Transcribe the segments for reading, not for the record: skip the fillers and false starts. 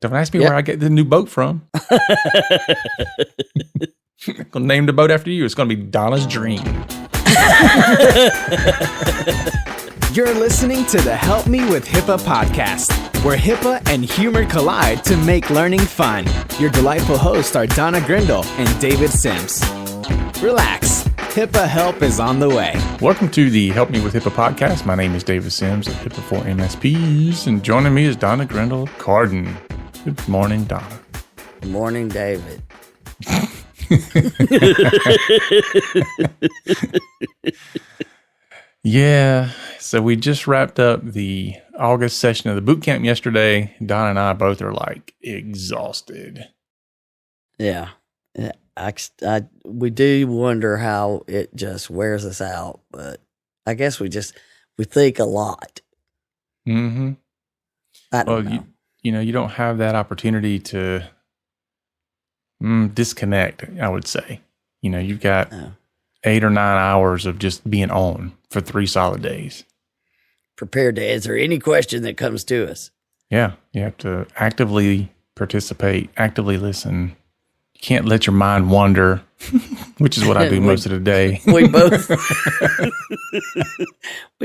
Don't ask me where I get the new boat from. I'm going to name the boat after you. It's going to be Donna's Dream. You're listening to the Help Me with HIPAA podcast, where HIPAA and humor collide to make learning fun. Your delightful hosts are Donna Grindle and David Sims. Relax. HIPAA help is on the way. Welcome to the Help Me with HIPAA podcast. My name is David Sims of HIPAA for MSPs, and joining me is Donna Grindle Carden. Good morning, Donna. Good morning, David. Yeah, so we just wrapped up the August session of the boot camp yesterday. Donna and I both are like exhausted. Yeah. We do wonder how it just wears us out, but I guess we think a lot. Mm-hmm. I don't know. You don't have that opportunity to disconnect, I would say. You've got 8 or 9 hours of just being on for 3 solid days. Prepared to answer any question that comes to us. Yeah, you have to actively participate, actively listen. You can't let your mind wander, which is what I do most of the day. We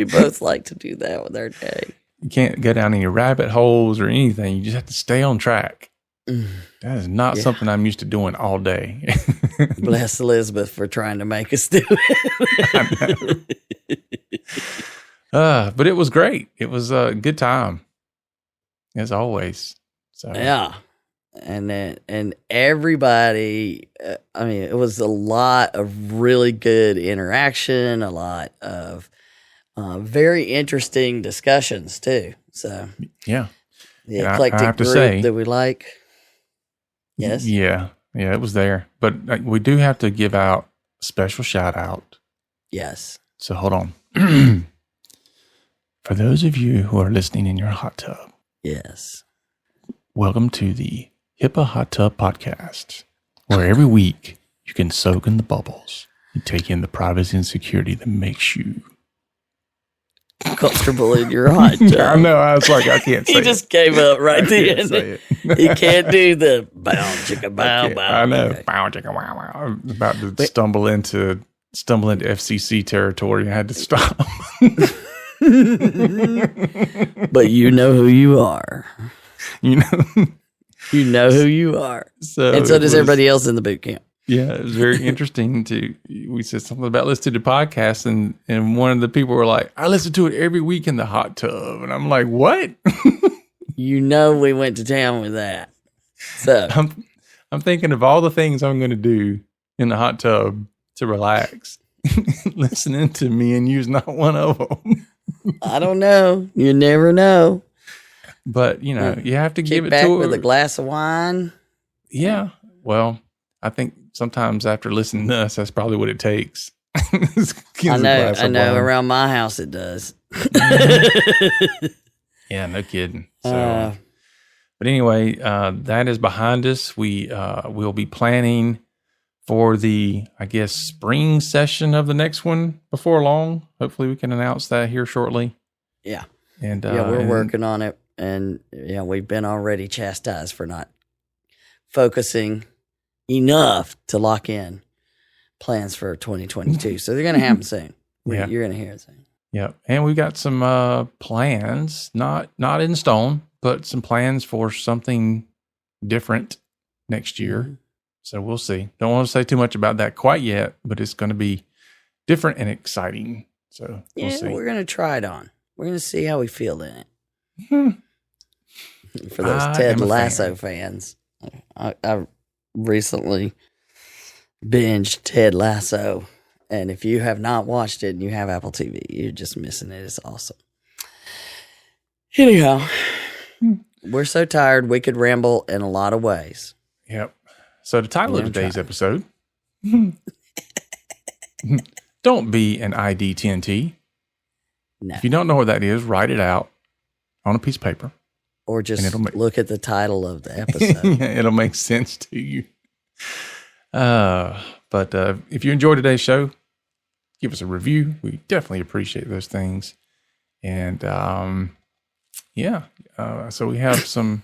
both like to do that with our day. You can't go down any rabbit holes or anything. You just have to stay on track. That is not something I'm used to doing all day. Bless Elizabeth for trying to make us do it. But it was great. It was a good time, as always. So yeah. And everybody, it was a lot of really good interaction, a lot of very interesting discussions too. So yeah, the eclectic group that we like. Yes. Yeah, it was there. But we do have to give out a special shout out. Yes. So hold on. For those of you who are listening in your hot tub. Yes. Welcome to the HIPAA Hot Tub Podcast, where every week you can soak in the bubbles and take in the privacy and security that makes you comfortable in your hot tub. I know. I was like, I can't say He just gave up right then. Say it. He can't do the bow chicka bow bow. I know. Okay. Bow chicka wow wow. I'm about to stumble into FCC territory. I had to stop. But you know who you are. You know who you are. So and so does everybody else in the boot camp. Yeah, it was very interesting we said something about listening to podcasts, and one of the people were like, I listen to it every week in the hot tub. And I'm like, what? We went to town with that. So I'm thinking of all the things I'm going to do in the hot tub to relax. Listening to me and you's not one of them. I don't know. You never know. But, you have to give it back to her. with a glass of wine. Yeah. Well, I think sometimes after listening to us, that's probably what it takes. I know. Around my house, it does. Yeah, no kidding. So, but anyway, that is behind us. We'll be planning for the, spring session of the next one before long. Hopefully, we can announce that here shortly. Yeah, and we're working on it, and we've been already chastised for not focusing enough to lock in plans for 2022. So they're going to happen soon. Yeah. You're going to hear it soon. Yeah. And we got some plans, not in stone, but some plans for something different next year. Mm-hmm. So we'll see. Don't want to say too much about that quite yet, but it's going to be different and exciting. So we'll see. We're going to try it on. We're going to see how we feel in it. For those Ted Lasso fans, I recently binged Ted Lasso, and if you have not watched it and you have Apple TV, you're just missing it. It's awesome. Anyhow, we're so tired we could ramble in a lot of ways. Yep. So the title of today's episode, Don't Be An ID10T. No. If you don't know what that is, write it out on a piece of paper. Or just look at the title of the episode. Yeah, it'll make sense to you. But if you enjoyed today's show, give us a review. We definitely appreciate those things. And so we have some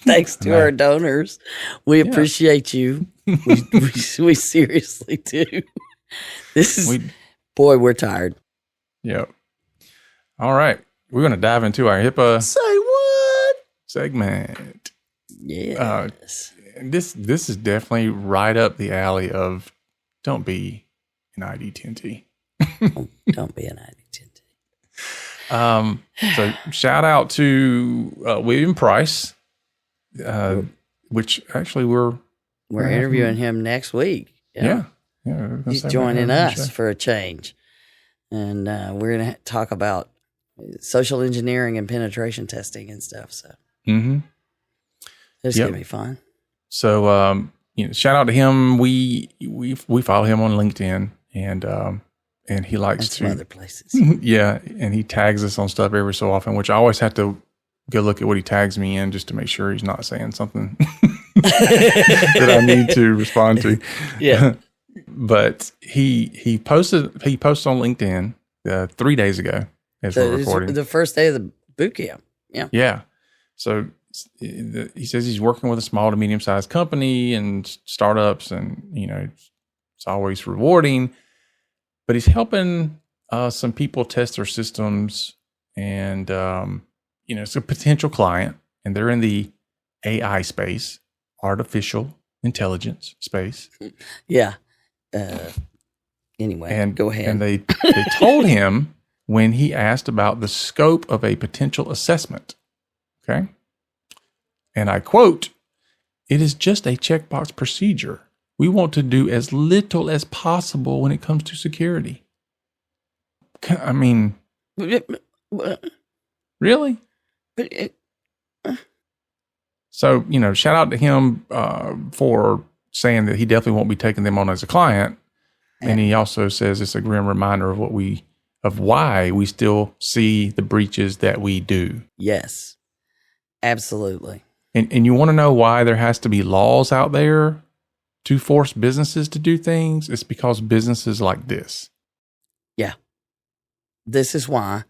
Thanks to our donors. We appreciate you. We seriously do. Boy, we're tired. Yep. All right. We're going to dive into our HIPAA Say what? segment. Yes. This is definitely right up the alley of don't be an ID10T. Don't be an ID10T. So shout out to William Price, which actually we're interviewing him next week. Yeah. He's joining us for a change. And we're going to talk about social engineering and penetration testing and stuff. So it's going to be fun. So, shout out to him. We follow him on LinkedIn and he likes some other places. Yeah. And he tags us on stuff every so often, which I always have to go look at what he tags me in just to make sure he's not saying something that I need to respond to. Yeah. But he posted on LinkedIn 3 days ago as we're recording. The first day of the boot camp. Yeah. Yeah. So he says he's working with a small to medium sized company and startups, and it's always rewarding. But he's helping some people test their systems, and it's a potential client, and they're in the AI space, artificial intelligence space. Yeah. Anyway, go ahead. And they told him when he asked about the scope of a potential assessment. Okay. And I quote, "It is just a checkbox procedure. We want to do as little as possible when it comes to security." I mean, really? So, shout out to him for saying that he definitely won't be taking them on as a client. And he also says it's a grim reminder of why we still see the breaches that we do. Yes, absolutely. And you want to know why there has to be laws out there to force businesses to do things? It's because businesses like this. Yeah. This is why.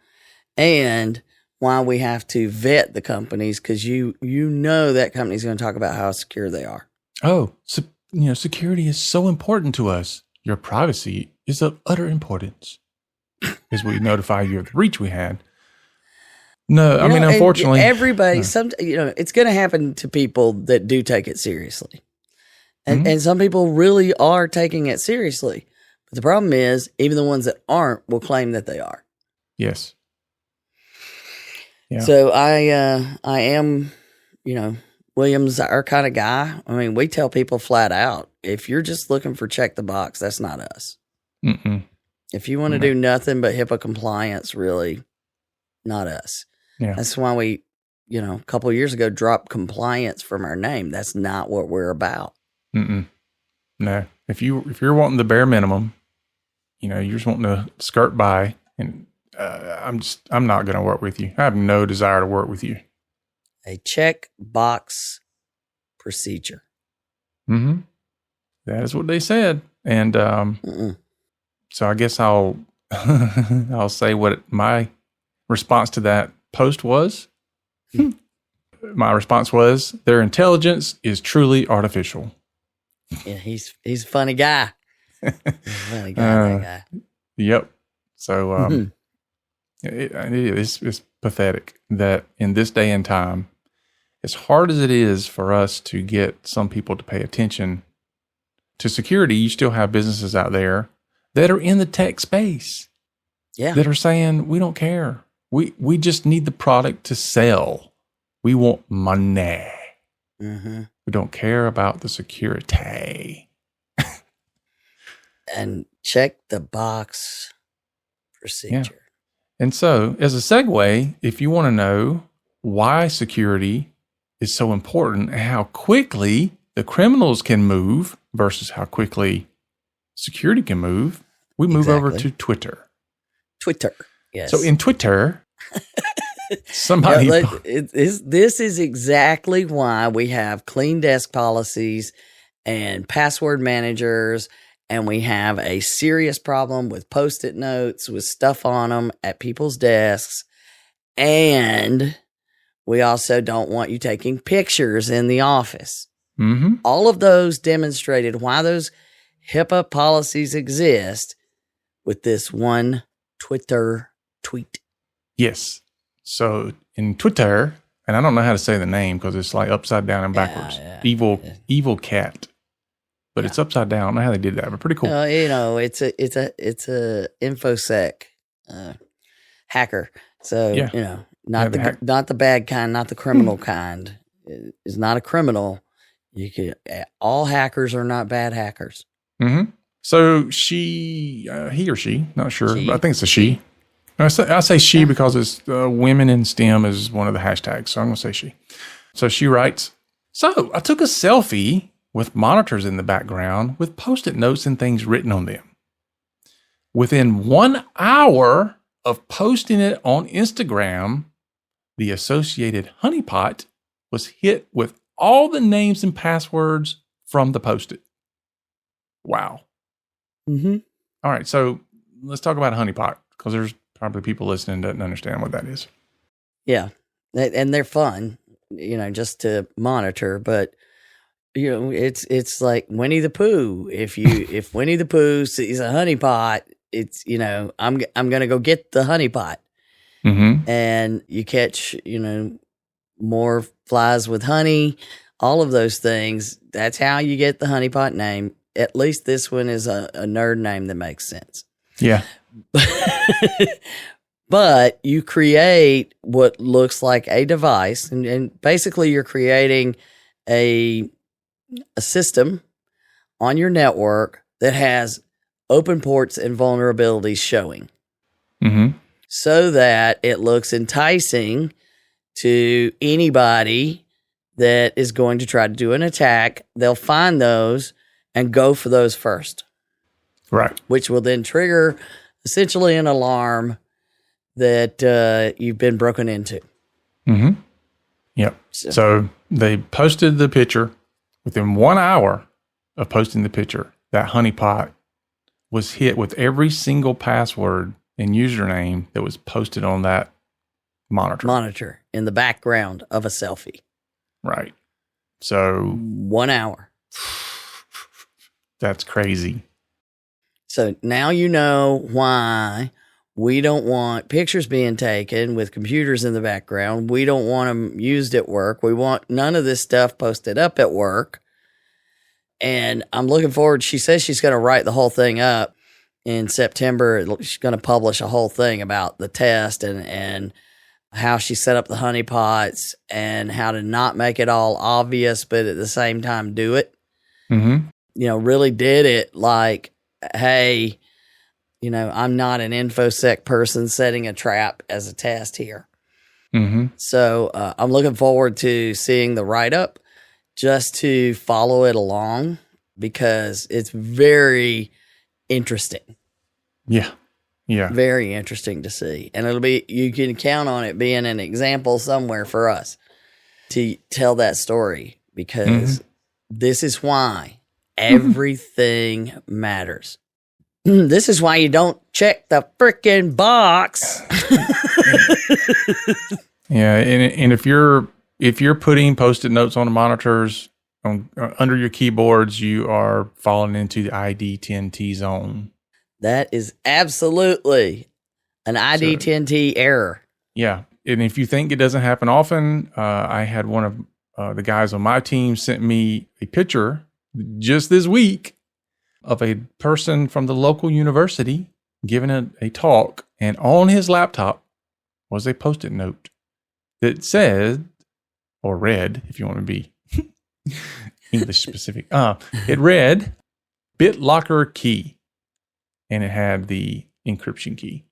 And why we have to vet the companies, because you know that company's going to talk about how secure they are. Oh, so, security is so important to us. Your privacy is of utter importance. As we notify you of the breach we had. No, I mean, unfortunately, everybody. It's going to happen to people that do take it seriously, and some people really are taking it seriously. But the problem is, even the ones that aren't will claim that they are. Yes. Yeah. So I am, William's our kind of guy. I mean, we tell people flat out, if you're just looking for check the box, that's not us. Mm-mm. If you want to do nothing but HIPAA compliance, really, not us. Yeah. That's why we, a couple of years ago, dropped compliance from our name. That's not what we're about. Mm-mm. No. If you're wanting the bare minimum, you're just wanting to skirt by, and I'm not going to work with you. I have no desire to work with you. A check box procedure. Mm-hmm. That is what they said. And so I guess I'll I'll say what my response to that post was. My response was, their intelligence is truly artificial. Yeah, he's a funny guy. He's a funny guy, that guy. Yep. So it's pathetic that in this day and time, as hard as it is for us to get some people to pay attention to security, you still have businesses out there that are in the tech space. Yeah. That are saying, we don't care. We just need the product to sell. We want money. Mm-hmm. We don't care about the security. And check the box procedure. Yeah. And so, as a segue, if you want to know why security is so important and how quickly the criminals can move versus how quickly security can move, we move over to Twitter. Twitter, yes. So in Twitter, somebody... this is exactly why we have clean desk policies and password managers, and we have a serious problem with Post-it notes with stuff on them at people's desks, and We also don't want you taking pictures in the office. Mm-hmm. All of those demonstrated why those HIPAA policies exist with this one Twitter tweet. Yes. So in Twitter, and I don't know how to say the name because it's like upside down and backwards. Evil cat. But it's upside down. I don't know how they did that, but pretty cool. It's a infosec hacker. So not the bad kind, not the criminal kind. Is not a criminal. All hackers are not bad hackers. Mm-hmm. So he or she, not sure, but I think it's a she. I say she because it's women in STEM is one of the hashtags, so I'm going to say she. So she writes, so I took a selfie with monitors in the background with Post-it notes and things written on them. Within 1 hour of posting it on Instagram, the associated honeypot was hit with all the names and passwords from the Post-it. Wow. Mm-hmm. All right, so let's talk about a honeypot because there's probably people listening that don't understand what that is. Yeah, and they're fun, just to monitor. But it's like Winnie the Pooh. If Winnie the Pooh sees a honeypot, it's I'm gonna go get the honeypot, and you catch more flies with honey. All of those things. That's how you get the honeypot name. At least this one is a nerd name that makes sense. Yeah. But you create what looks like a device, and basically you're creating a system on your network that has open ports and vulnerabilities showing. Mm-hmm. So that it looks enticing to anybody that is going to try to do an attack. They'll find those and go for those first. Right. Which will then trigger essentially an alarm that you've been broken into. Mm-hmm. Yep. So they posted the picture. Within 1 hour of posting the picture, that honeypot was hit with every single password and username that was posted on that monitor in the background of a selfie. Right. So 1 hour. That's crazy. So now you know why we don't want pictures being taken with computers in the background. We don't want them used at work. We want none of this stuff posted up at work. And I'm looking forward. She says she's going to write the whole thing up in September. She's going to publish a whole thing about the test and how she set up the honeypots and how to not make it all obvious, but at the same time do it. Mm-hmm. Really did it like, hey, I'm not an InfoSec person setting a trap as a test here. Mm-hmm. So I'm looking forward to seeing the write-up just to follow it along because it's very interesting. Yeah. Yeah. Very interesting to see. And you can count on it being an example somewhere for us to tell that story because this is why everything matters. This is why you don't check the freaking box. Yeah, and if you're putting Post-it notes on the monitors under your keyboards, you are falling into the ID10T zone. That is absolutely an ID10T error. Yeah, and if you think it doesn't happen often, I had one of the guys on my team sent me a picture just this week of a person from the local university giving a talk, and on his laptop was a Post-it note that said, or read, if you want to be English specific, it read, BitLocker key, and it had the encryption key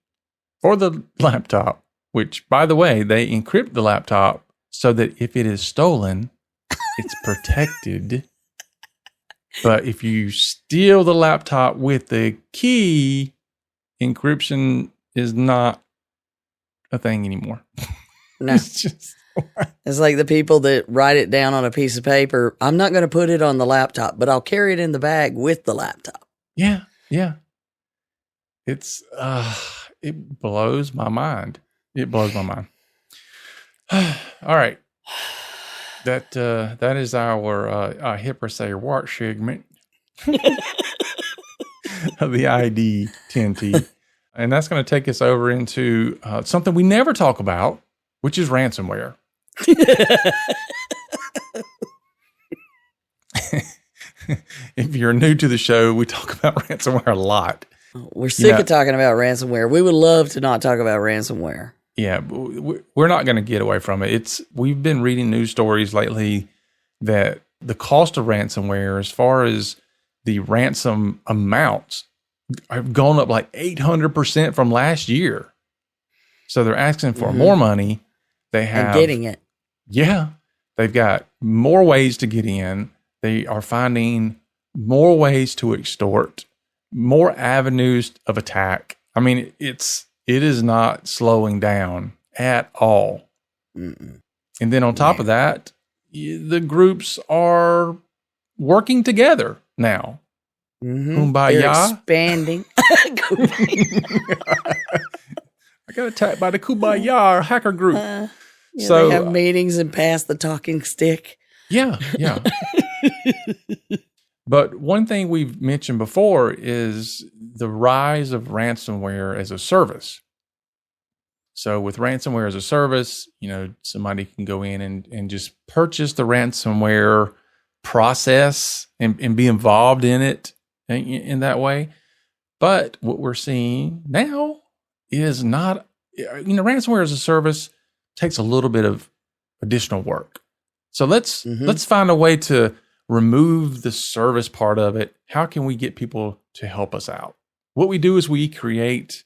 for the laptop, which, by the way, they encrypt the laptop so that if it is stolen, it's protected. But if you steal the laptop with the key, encryption is not a thing anymore. No. It's like the people that write it down on a piece of paper. I'm not going to put it on the laptop, but I'll carry it in the bag with the laptop. Yeah, yeah. It's it blows my mind. It blows my mind. All right. That is our HIPAA say what segment of the ID10T. And that's going to take us over into something we never talk about, which is ransomware. If you're new to the show, we talk about ransomware a lot. We're sick of talking about ransomware. We would love to not talk about ransomware. Yeah, we're not going to get away from it. We've been reading news stories lately that the cost of ransomware, as far as the ransom amounts, have gone up like 800% from last year. So they're asking for more money. They have and getting it. Yeah, they've got more ways to get in. They are finding more ways to extort, more avenues of attack. I mean, it is not slowing down at all. Mm-mm. And then on top of that, the groups are working together now. Mm-hmm. Kumbaya. They're expanding. I got attacked by the Kumbaya hacker group. So they have meetings and pass the talking stick. Yeah. But one thing we've mentioned before is the rise of ransomware as a service. So with ransomware as a service, somebody can go in and just purchase the ransomware process and be involved in it in that way. But what we're seeing now is not, ransomware as a service takes a little bit of additional work. So let's find a way to remove the service part of it. How can we get people to help us out? What we do is we create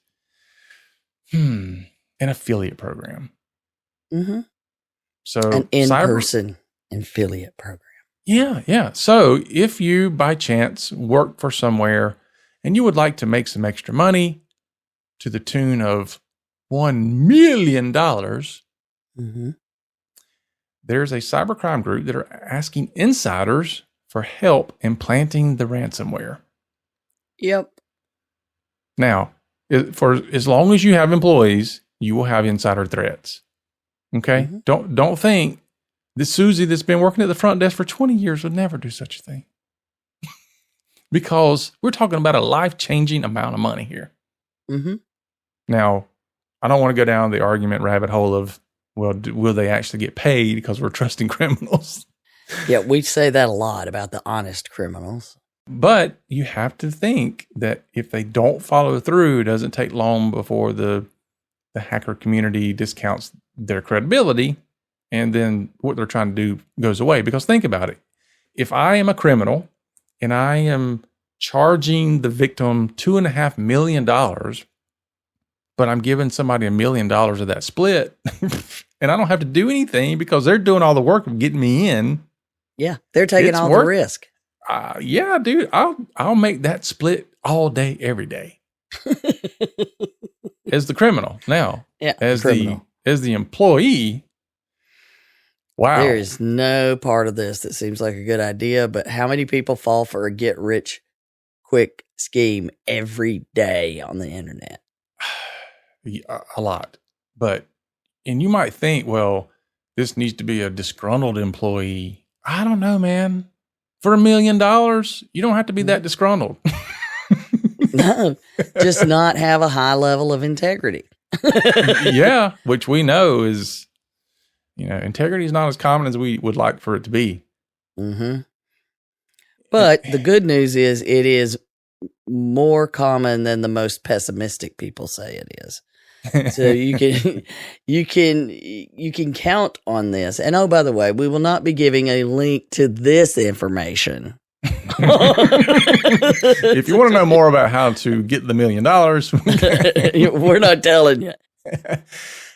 an affiliate program. Mm-hmm. So an in-person affiliate program. Yeah. So if you by chance work for somewhere and you would like to make some extra money to the tune of $1 million, there's a cybercrime group that are asking insiders for help in planting the ransomware. Yep. Now, for as long as you have employees, you will have insider threats. Okay? Don't think this Susie that's been working at the front desk for 20 years would never do such a thing. Because we're talking about a life-changing amount of money here. Now, I don't want to go down the argument rabbit hole of, well, will they actually get paid because we're trusting criminals? Yeah, we say that a lot about the honest criminals. But you have to think that if they don't follow through, it doesn't take long before the hacker community discounts their credibility, and then what they're trying to do goes away. Because think about it. If I am a criminal and I am charging the victim $2.5 million, but I'm giving somebody $1 million of that split, and I don't have to do anything because they're doing all the work of getting me in. Yeah, they're taking all the risk. Yeah, dude, I'll make that split all day, every day. As the criminal. Now, as the employee, wow. There is no part of this that seems like a good idea, but how many people fall for a get-rich-quick scheme every day on the internet? A lot. And you might think, well, this needs to be a disgruntled employee. I don't know, man. For $1 million, you don't have to be that disgruntled. No, just not have a high level of integrity. Yeah, which we know is, integrity is not as common as we would like for it to be. But the good news is it is more common than the most pessimistic people say it is. So you can count on this. And oh, by the way, we will not be giving a link to this information. If you want to know more about how to get the $1 million, we're not telling you.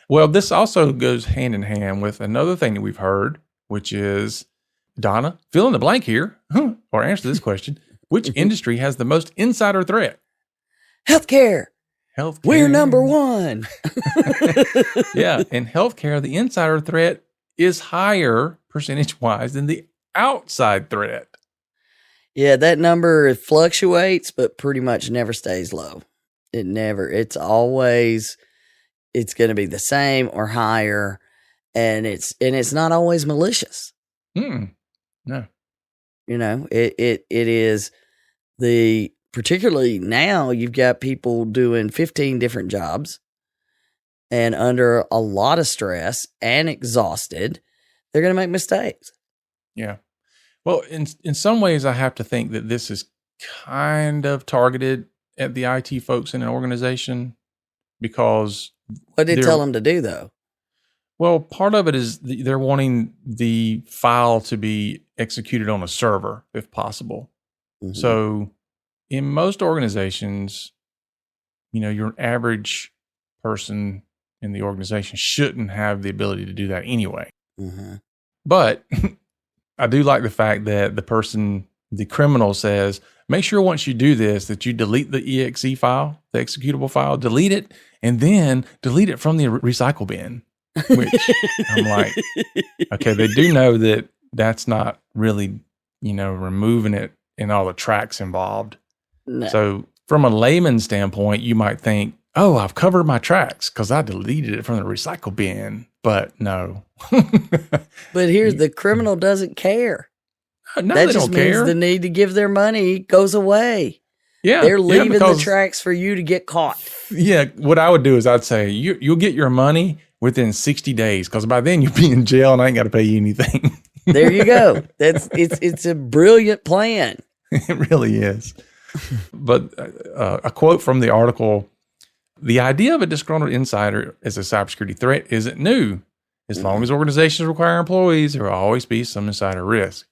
Well, this also goes hand in hand with another thing that we've heard, which is, Donna, fill in the blank here, or answer this question. Which industry has the most insider threat? Healthcare. We're number one. Yeah. In healthcare, the insider threat is higher percentage-wise than the outside threat. Yeah, that number fluctuates, but pretty much never stays low. It's going to be the same or higher. and it's not always malicious. No. It is particularly now you've got people doing 15 different jobs and under a lot of stress and exhausted, they're going to make mistakes. Yeah. Well, in some ways, I have to think that this is kind of targeted at the IT folks in an organization because... What did they tell them to do, though? Well, part of it is they're wanting the file to be executed on a server, if possible. Mm-hmm. So in most organizations, your average person in the organization shouldn't have the ability to do that anyway. Mm-hmm. But I do like the fact that the criminal says, make sure once you do this that you delete the exe file, the executable file, delete it, and then delete it from the recycle bin. Which I'm like, okay, they do know that that's not really, removing it and all the tracks involved. No. So from a layman's standpoint, you might think, oh, I've covered my tracks because I deleted it from the recycle bin. But no. But here's the criminal doesn't care. No, that they just don't means care. The need to give their money goes away. Yeah, they're leaving the tracks for you to get caught. Yeah, what I would do is I'd say you'll get your money within 60 days because by then you'll be in jail and I ain't got to pay you anything. There you go. It's a brilliant plan. It really is. But a quote from the article: the idea of a disgruntled insider as a cybersecurity threat isn't new. As long as organizations require employees, there will always be some insider risk.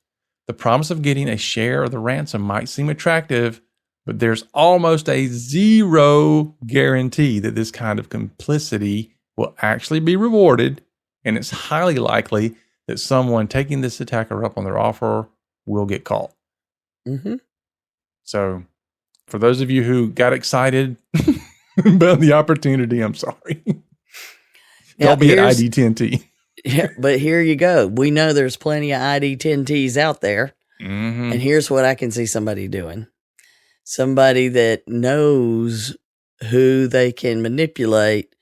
The promise of getting a share of the ransom might seem attractive, but there's almost a zero guarantee that this kind of complicity will actually be rewarded, and it's highly likely that someone taking this attacker up on their offer will get caught. Mm-hmm. So for those of you who got excited about the opportunity, I'm sorry. Don't be an ID10T. Yeah, but here you go. We know there's plenty of ID10Ts out there. Mm-hmm. And here's what I can see somebody doing. Somebody that knows who they can manipulate.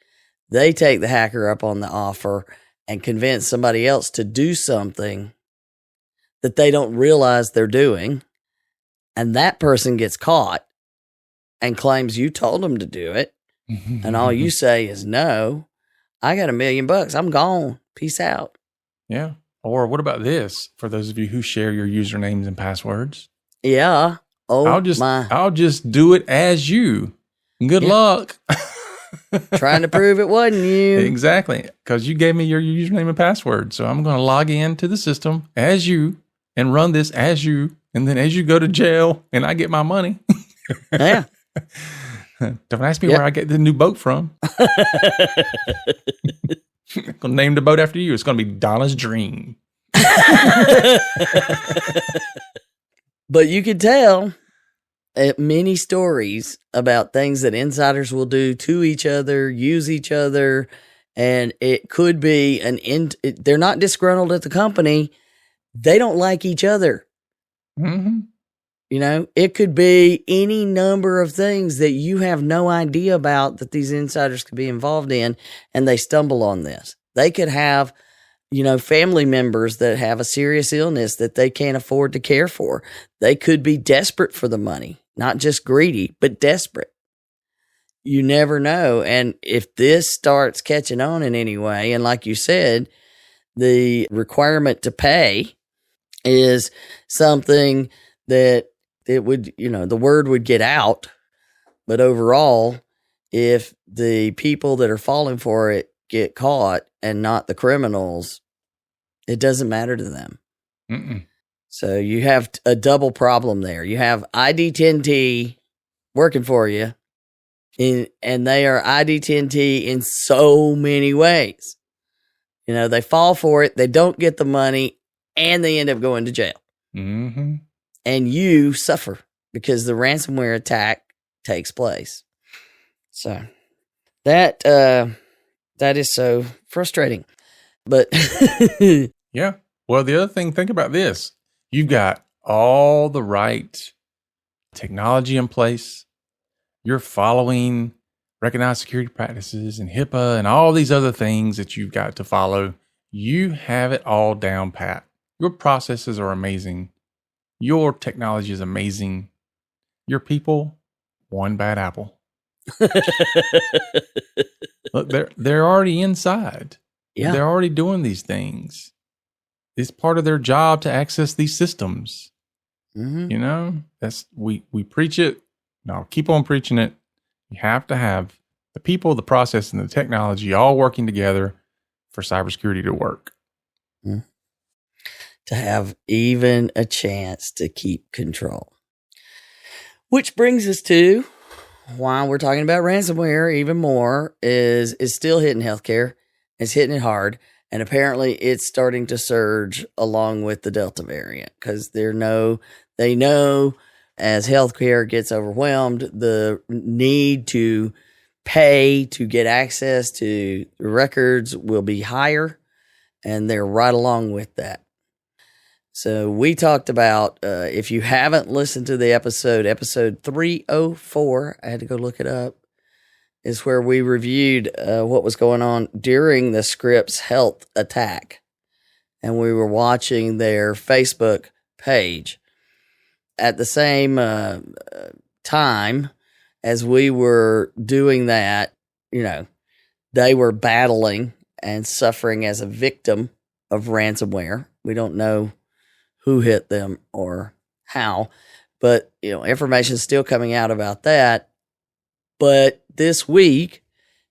They take the hacker up on the offer and convince somebody else to do something that they don't realize they're doing. And that person gets caught and claims you told them to do it. And all you say is, no, I got $1 million. I'm gone. Peace out. Yeah. Or what about this? For those of you who share your usernames and passwords. Yeah. Oh, I'll just do it as you. Good luck. Trying to prove it wasn't you. Exactly. Because you gave me your username and password. So I'm going to log in to the system as you and run this as you. And then as you go to jail and I get my money. Yeah. Don't ask me where I get the new boat from. I'm going to name the boat after you. It's going to be Donna's Dream. But you could tell many stories about things that insiders will do to each other, use each other, and it could be they're not disgruntled at the company. They don't like each other. Mm-hmm. It could be any number of things that you have no idea about that these insiders could be involved in, and they stumble on this. They could have, family members that have a serious illness that they can't afford to care for. They could be desperate for the money, not just greedy, but desperate. You never know. And if this starts catching on in any way, and like you said, the requirement to pay is something that it would, the word would get out. But overall, if the people that are falling for it get caught and not the criminals, it doesn't matter to them. Mm-mm. So you have a double problem there. You have ID10T working for you, and they are ID10T in so many ways. They fall for it, they don't get the money, and they end up going to jail. Mm-hmm. And you suffer because the ransomware attack takes place. So that is so frustrating. But yeah. Well, the other thing, think about this. You've got all the right technology in place. You're following recognized security practices and HIPAA and all these other things that you've got to follow. You have it all down pat. Your processes are amazing. Your technology is amazing. Your people, one bad apple. Look, they're already inside. Yeah. They're already doing these things. It's part of their job to access these systems. Mm-hmm. You know, that's we preach it. No, keep on preaching it. You have to have the people, the process, and the technology all working together for cybersecurity to work. Mm-hmm. To have even a chance to keep control. Which brings us to why we're talking about ransomware even more is still hitting healthcare. It's hitting it hard. And apparently it's starting to surge along with the Delta variant because they know as healthcare gets overwhelmed, the need to pay to get access to records will be higher. And they're right along with that. So we talked about, if you haven't listened to the episode 304, I had to go look it up, is where we reviewed what was going on during the Scripps Health attack. And we were watching their Facebook page. At the same time as we were doing that, they were battling and suffering as a victim of ransomware. We don't know who hit them or how, but information is still coming out about that. But this week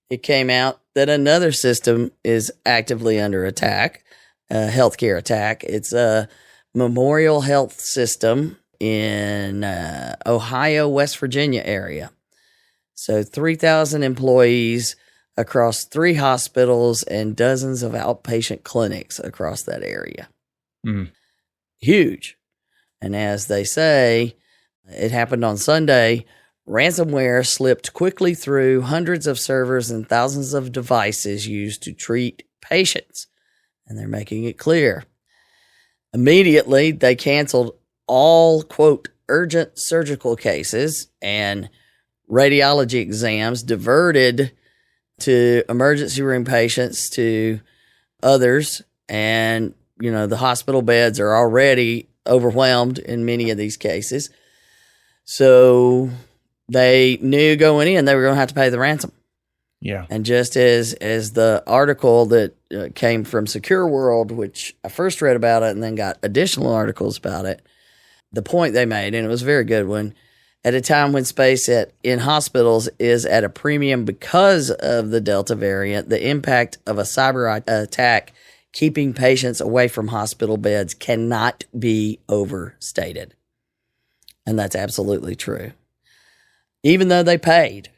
it came out that another system is actively under attack, a healthcare attack. It's a Memorial Health System in Ohio, West Virginia area. So 3,000 employees across 3 hospitals and dozens of outpatient clinics across that area. Mm. Huge. And as they say, it happened on Sunday. Ransomware slipped quickly through hundreds of servers and thousands of devices used to treat patients. And they're making it clear. Immediately, they canceled all, quote, urgent surgical cases and radiology exams, diverted to emergency room patients to others. And the hospital beds are already overwhelmed in many of these cases. So they knew going in they were going to have to pay the ransom. Yeah. And just as the article that came from Secure World, which I first read about it and then got additional articles about it, the point they made, and it was a very good one, at a time when space in hospitals is at a premium because of the Delta variant, the impact of a cyber attack keeping patients away from hospital beds cannot be overstated. And that's absolutely true. Even though they paid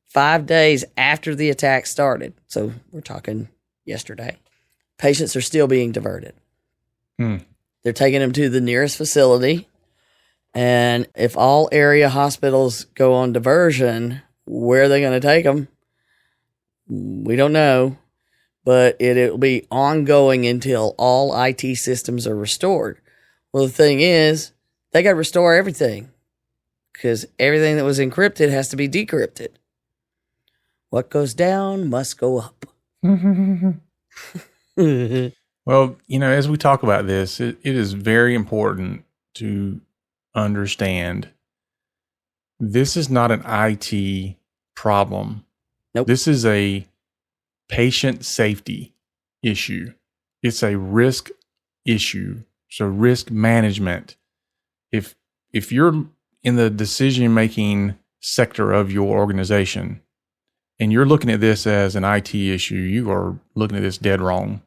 5 days after the attack started, so we're talking yesterday, patients are still being diverted. They're taking them to the nearest facility. And if all area hospitals go on diversion, where are they going to take them? We don't know. But it'll be ongoing until all IT systems are restored. Well, the thing is, they got to restore everything because everything that was encrypted has to be decrypted. What goes down must go up. Well, as we talk about this, it is very important to understand this is not an IT problem. Nope. This is a patient safety issue. It's a risk issue. So risk management. If you're in the decision-making sector of your organization and you're looking at this as an IT issue, you are looking at this dead wrong.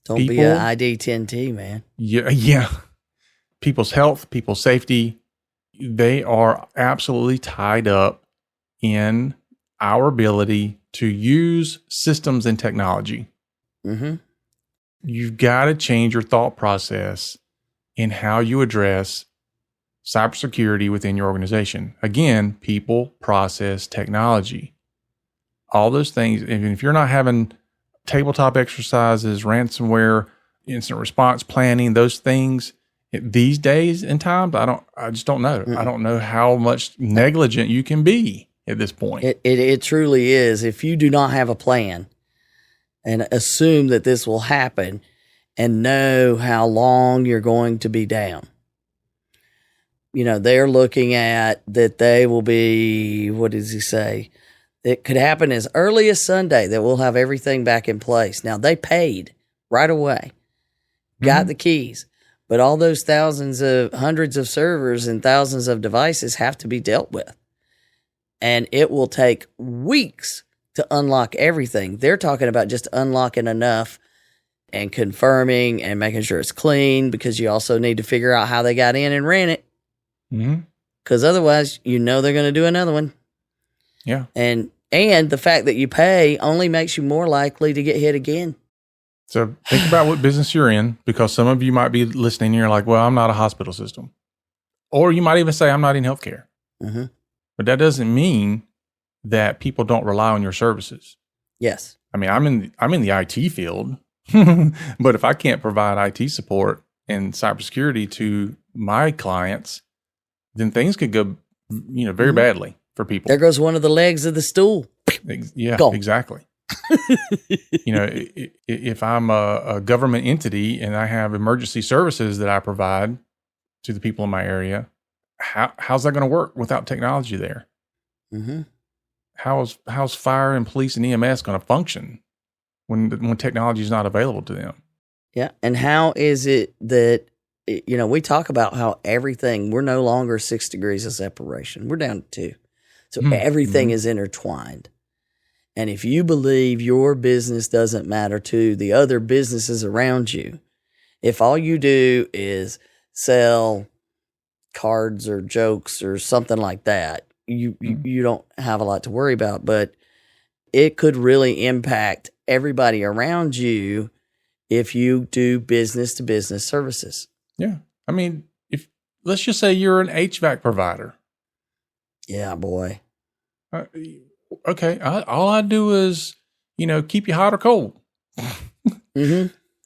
Don't be an ID10T, man. Yeah. People's health, people's safety, they are absolutely tied up in our ability to use systems and technology. Mm-hmm. You've got to change your thought process in how you address cybersecurity within your organization. Again, people, process, technology. All those things. And if you're not having tabletop exercises, ransomware, incident response planning, those things, these days and times, I just don't know. I don't know how much negligent you can be at this point. It truly is. If you do not have a plan, and assume that this will happen and know how long you're going to be down. They're looking at that they will be, what does he say? It could happen as early as Sunday that we'll have everything back in place. Now, they paid right away, got the keys, but all those hundreds of servers and thousands of devices have to be dealt with. And it will take weeks to unlock everything. They're talking about just unlocking enough and confirming and making sure it's clean, because you also need to figure out how they got in and ran it. Because otherwise, they're going to do another one. Yeah. And the fact that you pay only makes you more likely to get hit again. So think about what business you're in, because some of you might be listening and you're like, well, I'm not a hospital system. Or you might even say, I'm not in healthcare. But that doesn't mean that people don't rely on your services. Yes. I mean, I'm in the IT field, but if I can't provide IT support and cybersecurity to my clients, then things could go, very badly for people. There goes one of the legs of the stool. Yeah, Go. exactly. If I'm a government entity and I have emergency services that I provide to the people in my area, how's that going to work without technology there? How's fire and police and EMS going to function when technology is not available to them? Yeah, and how is it that we talk about how we're no longer 6 degrees of separation. We're down to 2. So everything is intertwined. And if you believe your business doesn't matter to the other businesses around you, if all you do is sell cards or jokes or something like that, you don't have a lot to worry about. But it could really impact everybody around you if you do business-to-business services. Yeah. I mean, let's just say you're an HVAC provider. Yeah, boy. Okay. All I do is, keep you hot or cold.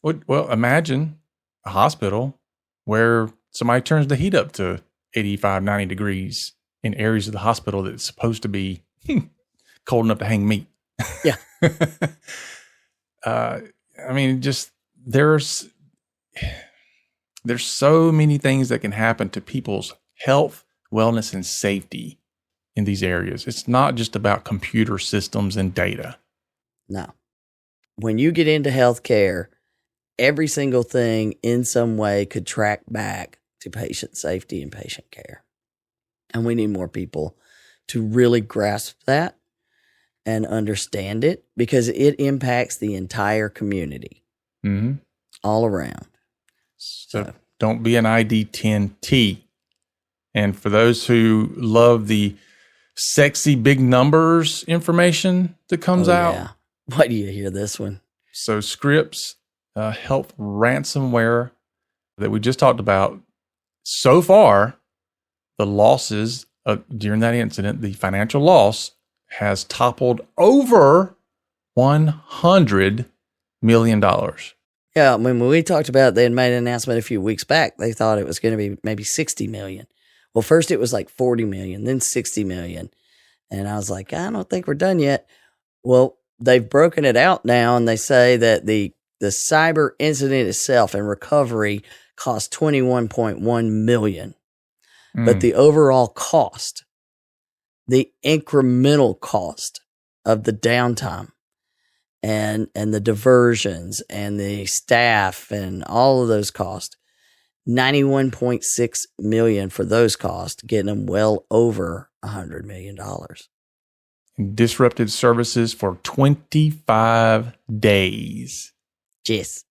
Well, imagine a hospital where somebody turns the heat up to 85, 90 degrees in areas of the hospital that's supposed to be cold enough to hang meat. Yeah. I mean, just there's so many things that can happen to people's health, wellness, and safety in these areas. It's not just about computer systems and data. No. When you get into healthcare, every single thing in some way could track back to patient safety and patient care. And we need more people to really grasp that and understand it, because it impacts the entire community all around. So don't be an ID10T. And for those who love the sexy big numbers information that comes out. Yeah. Why do you hear this one? So Scripps health ransomware that we just talked about. So far, the losses during that incident, the financial loss has toppled over $100 million. Yeah, when we talked about, they had made an announcement a few weeks back. They thought it was going to be maybe 60 million. Well, first it was like 40 million, then 60 million. And I was like, I don't think we're done yet. Well, they've broken it out now, and they say that the cyber incident itself and recovery cost 21.1 million. But the overall cost, the incremental cost of the downtime and the diversions and the staff and all of those costs, 91.6 million for those costs, getting them well over $100 million. Disrupted services for 25 days. Yes.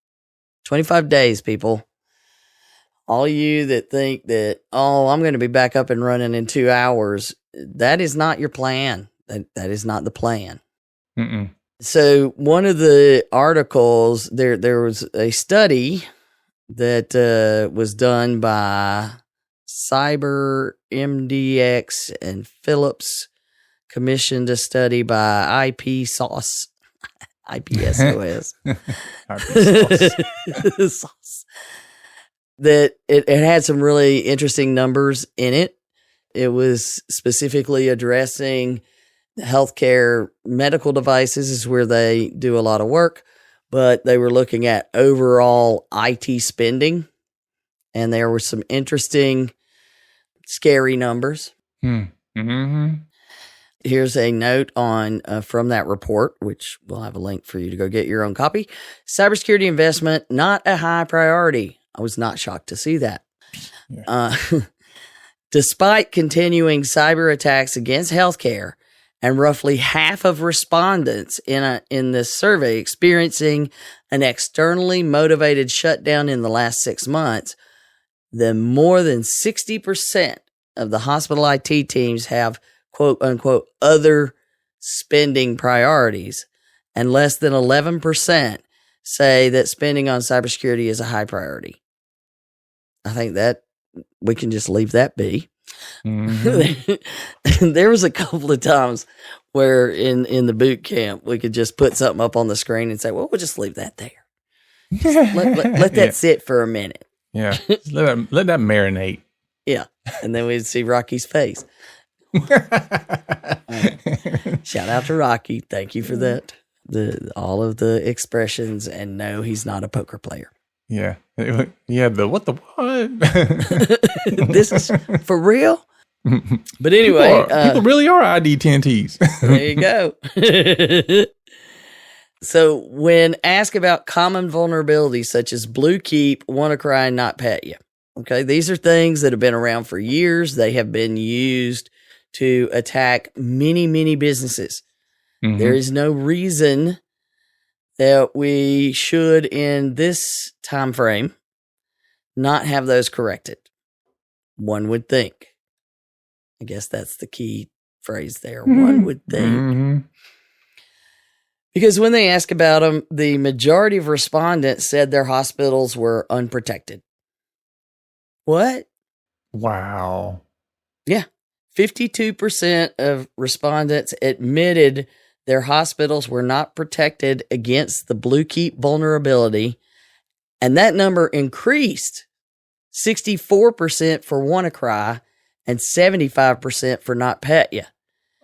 25 days, people. All you that think that, I'm going to be back up and running in 2 hours, that is not your plan. That is not the plan. So one of the articles, there was a study that was done by Cyber MDX and Phillips, commissioned a study by IPSOS. IPSOS. Sauce. That it had some really interesting numbers in it. It was specifically addressing healthcare medical devices, is where they do a lot of work. but they were looking at overall IT spending, and there were some interesting, scary numbers. Mm-hmm. Here's a note on from that report, which we'll have a link for you to go get your own copy. Cybersecurity investment, not a high priority. I was not shocked to see that. Yeah. Despite continuing cyber attacks against healthcare, and roughly half of respondents in this survey experiencing an externally motivated shutdown in the last 6 months, then more than 60% of the hospital IT teams have quote unquote other spending priorities, and less than 11% say that spending on cybersecurity is a high priority. I think that we can just leave that be. Mm-hmm. There was a couple of times where in the boot camp we could just put something up on the screen and say, well, we'll just leave that there. Let that sit for a minute. Yeah. Let that marinate. Yeah. And then we'd see Rocky's face. Shout out to Rocky. Thank you for that. All of the expressions, and no, he's not a poker player. Yeah. Yeah. What? This is for real. But anyway, people really are ID10Ts. There you go. So when asked about common vulnerabilities such as Blue Keep, WannaCry, and NotPetya, okay, these are things that have been around for years. They have been used to attack many, many businesses. Mm-hmm. There is no reason that we should, in this time frame, not have those corrected. One would think. I guess that's the key phrase there. Mm-hmm. One would think. Mm-hmm. Because when they ask about them, the majority of respondents said their hospitals were unprotected. What? Wow. Yeah. 52% of respondents admitted their hospitals were not protected against the Blue Keep vulnerability, and that number increased 64% for WannaCry and 75% for NotPetya.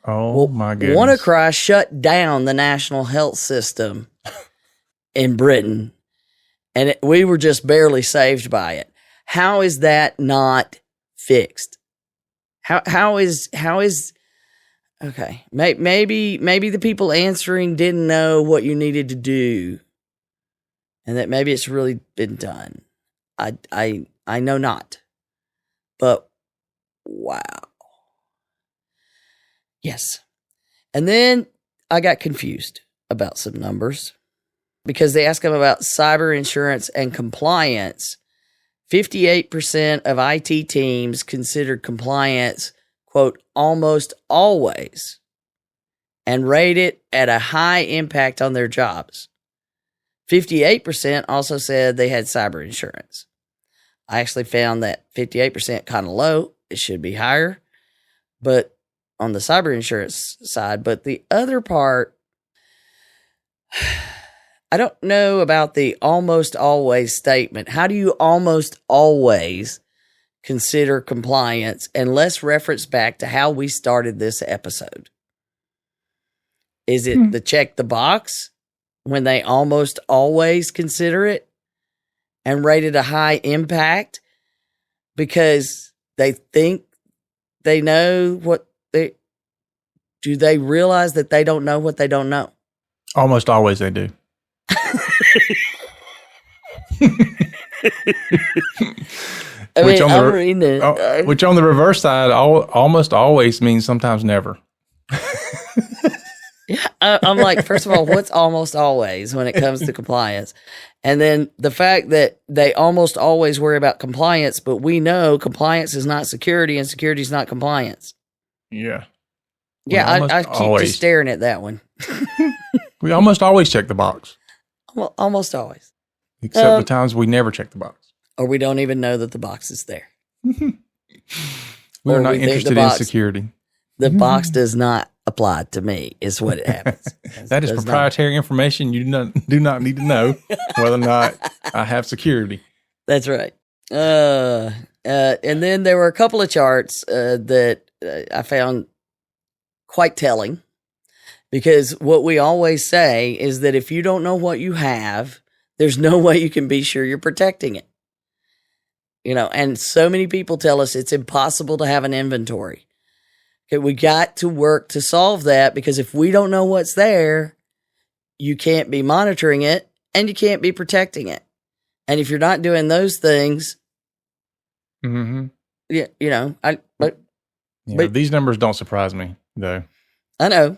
Oh, my goodness. WannaCry shut down the national health system in Britain, and we were just barely saved by it. How is that not fixed? How is okay? Maybe the people answering didn't know what you needed to do, and that maybe it's really been done. I know not, but wow. Yes. And then I got confused about some numbers because they asked them about cyber insurance and compliance. 58% of IT teams considered compliance, quote, almost always, and rate it at a high impact on their jobs. 58% also said they had cyber insurance. I actually found that 58% kind of low. It should be higher, but on the cyber insurance side. But the other part, I don't know about the almost always statement. How do you almost always consider compliance? And let's reference back to how we started this episode. Is it the check the box when they almost always consider it and rate it a high impact because they think they know what do they realize that they don't know what they don't know? Almost always they do. Which on the reverse side, almost always means sometimes never. Yeah, I'm like, first of all, what's almost always when it comes to compliance? And then the fact that they almost always worry about compliance, but we know compliance is not security and security is not compliance. Yeah. Yeah, I keep just staring at that one. We almost always check the box. Well, almost always. Except the times we never check the box. Or we don't even know that the box is there. We're not interested in security. The box does not apply to me, is what it happens. That is proprietary information. You do not need to know whether or not I have security. That's right. And then there were a couple of charts that I found quite telling. Because what we always say is that if you don't know what you have, there's no way you can be sure you're protecting it. And so many people tell us it's impossible to have an inventory. Okay, we got to work to solve that, because if we don't know what's there, you can't be monitoring it and you can't be protecting it. And if you're not doing those things, but these numbers don't surprise me, though. I know,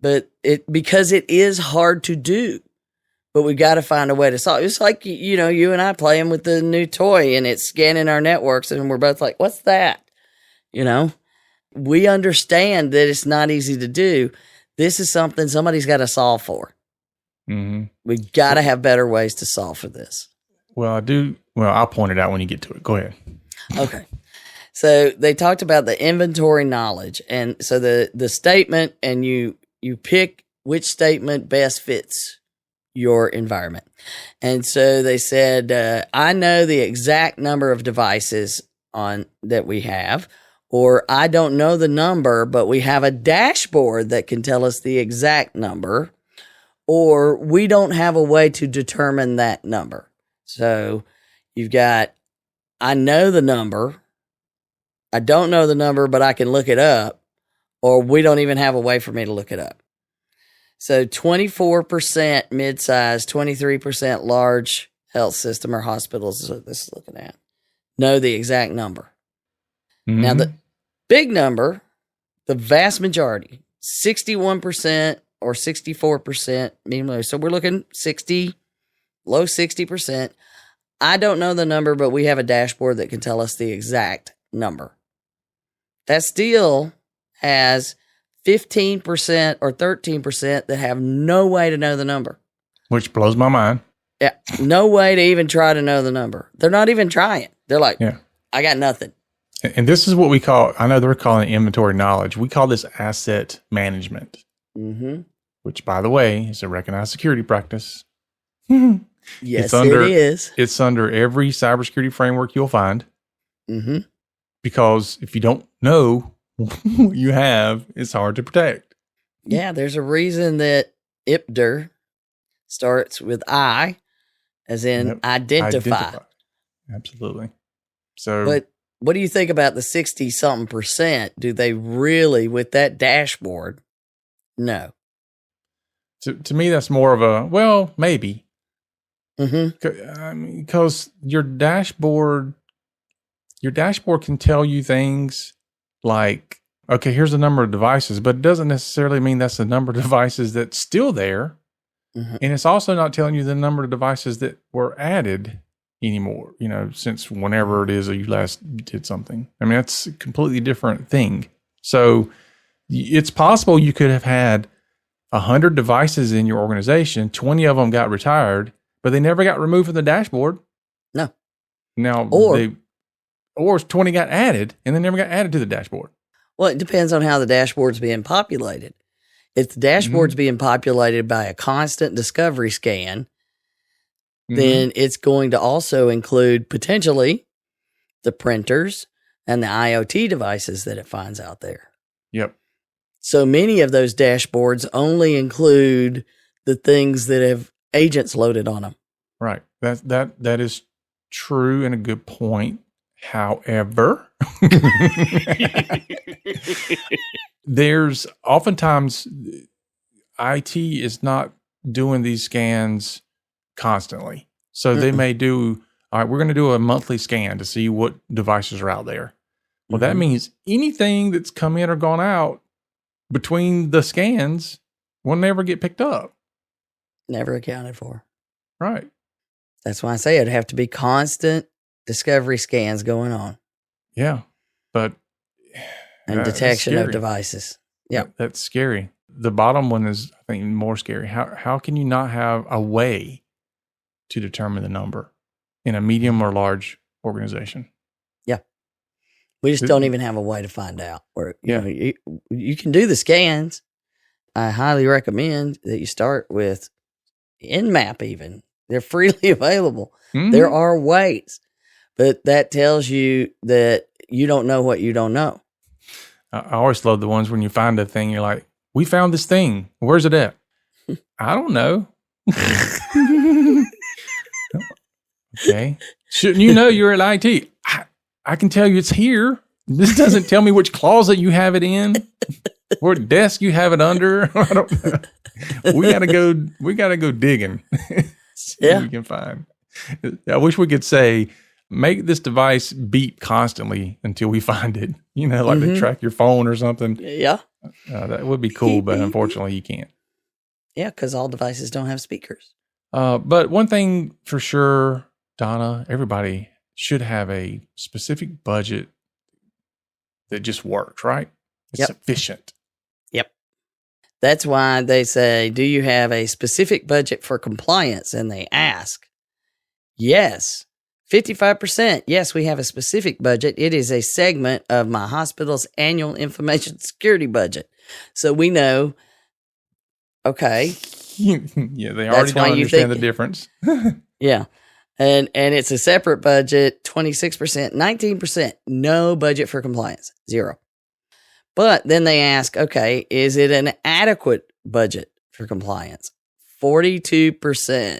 but because it is hard to do, but we got to find a way to solve it. It's like, you and I playing with the new toy and it's scanning our networks and we're both like, what's that? We understand that it's not easy to do. This is something somebody's got to solve for. Mm-hmm. We got to have better ways to solve for this. Well, I'll point it out when you get to it. Go ahead. Okay. So they talked about the inventory knowledge. And so the statement, and you pick which statement best fits your environment. And so they said, I know the exact number of devices that we have, or I don't know the number, but we have a dashboard that can tell us the exact number, or we don't have a way to determine that number. So you've got, I know the number, I don't know the number, but I can look it up, or we don't even have a way for me to look it up. So 24% mid-size, 23% large health system or hospitals is what this is looking at. Know the exact number. Mm-hmm. Now, the big number, the vast majority, 61% or 64%, medium, so we're looking 60, low 60%. I don't know the number, but we have a dashboard that can tell us the exact number. That still has 15% or 13% that have no way to know the number. Which blows my mind. Yeah. No way to even try to know the number. They're not even trying. They're like, I got nothing. And this is what we call, I know they're calling it inventory knowledge. We call this asset management, which, by the way, is a recognized security practice. Yes, it is. It's under every cybersecurity framework you'll find. Mm-hmm. Because if you don't know what you have, it's hard to protect. Yeah, there's a reason that IPDR starts with I, as in identify. Absolutely. So, but what do you think about the 60-something percent? Do they really, with that dashboard? No. To me, that's more of a, well, maybe. Mm-hmm. Because your dashboard can tell you things like, okay, here's the number of devices, but it doesn't necessarily mean that's the number of devices that's still there. Mm-hmm. And it's also not telling you the number of devices that were added anymore, since whenever it is that you last did something. I mean, that's a completely different thing. So it's possible you could have had 100 devices in your organization, 20 of them got retired, but they never got removed from the dashboard. No. Now, or 20 got added and they never got added to the dashboard. Well, it depends on how the dashboard's being populated. If the dashboard's being populated by a constant discovery scan, then it's going to also include potentially the printers and the IoT devices that it finds out there. Yep. So many of those dashboards only include the things that have agents loaded on them. Right. That is true and a good point. However, there's oftentimes IT is not doing these scans constantly. So they may do, all right, we're going to do a monthly scan to see what devices are out there. Well, that means anything that's come in or gone out between the scans will never get picked up. Never accounted for. Right. That's why I say it'd have to be constant discovery scans going on. Yeah. But and detection of devices. Yeah. That's scary. The bottom one is, I think, more scary. How can you not have a way to determine the number in a medium or large organization? Yeah. We just don't even have a way to find out. Or you can do the scans. I highly recommend that you start with Nmap even. They're freely available. Mm-hmm. There are ways. But that tells you that you don't know what you don't know. I always love the ones when you find a thing, you're like, we found this thing. Where's it at? I don't know. Okay. Shouldn't you know you're at IT? I can tell you it's here. This doesn't tell me which closet you have it in, what desk you have it under. I don't know. We gotta go digging. See what we can find. I wish we could say, make this device beep constantly until we find it. You know, like to track your phone or something. Yeah. That would be cool, but unfortunately you can't. Yeah, because all devices don't have speakers. But one thing for sure, Donna, everybody should have a specific budget that just works, right? It's sufficient. Yep. That's why they say, do you have a specific budget for compliance? And they ask, yes. 55%. Yes, we have a specific budget. It is a segment of my hospital's annual information security budget. So we know, okay. Yeah, they already don't understand the difference. Yeah. And it's a separate budget, 26%, 19%, no budget for compliance, 0. But then they ask, okay, is it an adequate budget for compliance? 42%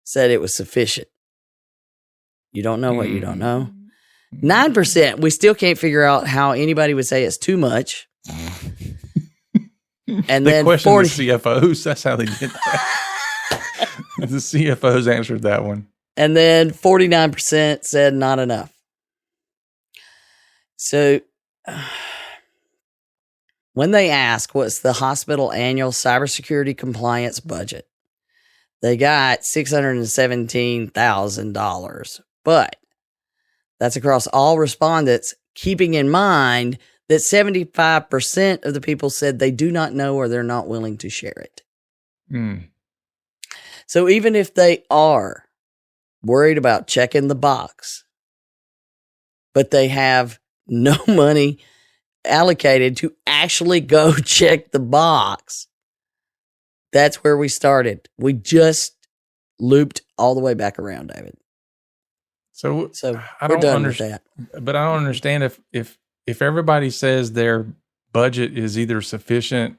said it was sufficient. You don't know what you don't know. 9%, we still can't figure out how anybody would say it's too much. And they then question 40 the CFOs. That's how they get that. The CFOs answered that one. And then 49% said not enough. So when they ask what's the hospital annual cybersecurity compliance budget, they got $617,000. But that's across all respondents, keeping in mind that 75% of the people said they do not know or they're not willing to share it. So even if they are worried about checking the box, but they have no money allocated to actually go check the box, that's where we started. We just looped all the way back around, David. So we're done with that. But I don't understand if everybody says their budget is either sufficient,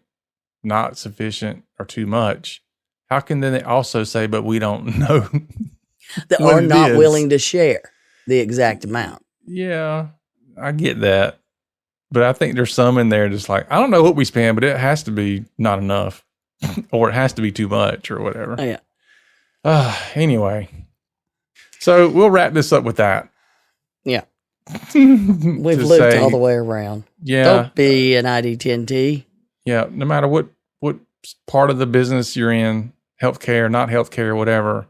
not sufficient, or too much, how can then they also say, but we don't know? Or not willing to share the exact amount. Yeah, I get that. But I think there's some in there just like, I don't know what we spend, but it has to be not enough or it has to be too much or whatever. Oh, yeah. Anyway, so we'll wrap this up with that. Yeah. We've looped all the way around. Yeah. Don't be an ID10T. Yeah. No matter what part of the business you're in, healthcare, not healthcare, whatever,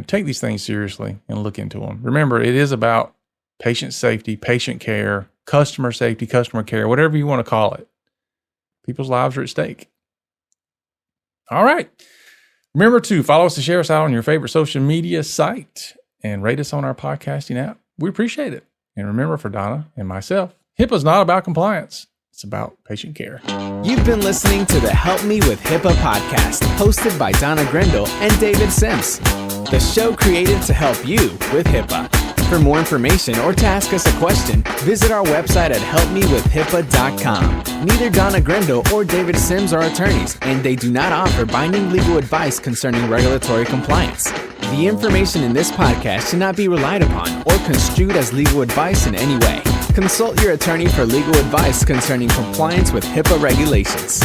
take these things seriously and look into them. Remember, it is about patient safety, patient care, customer safety, customer care, whatever you want to call it. People's lives are at stake. All right. Remember to follow us and share us out on your favorite social media site and rate us on our podcasting app. We appreciate it. And remember, for Donna and myself, HIPAA is not about compliance. It's about patient care. You've been listening to the Help Me with HIPAA podcast, hosted by Donna Grindle and David Sims. The show created to help you with HIPAA. For more information or to ask us a question, visit our website at helpmewithhipaa.com. Neither Donna Grindle or David Sims are attorneys, and they do not offer binding legal advice concerning regulatory compliance. The information in this podcast should not be relied upon or construed as legal advice in any way. Consult your attorney for legal advice concerning compliance with HIPAA regulations.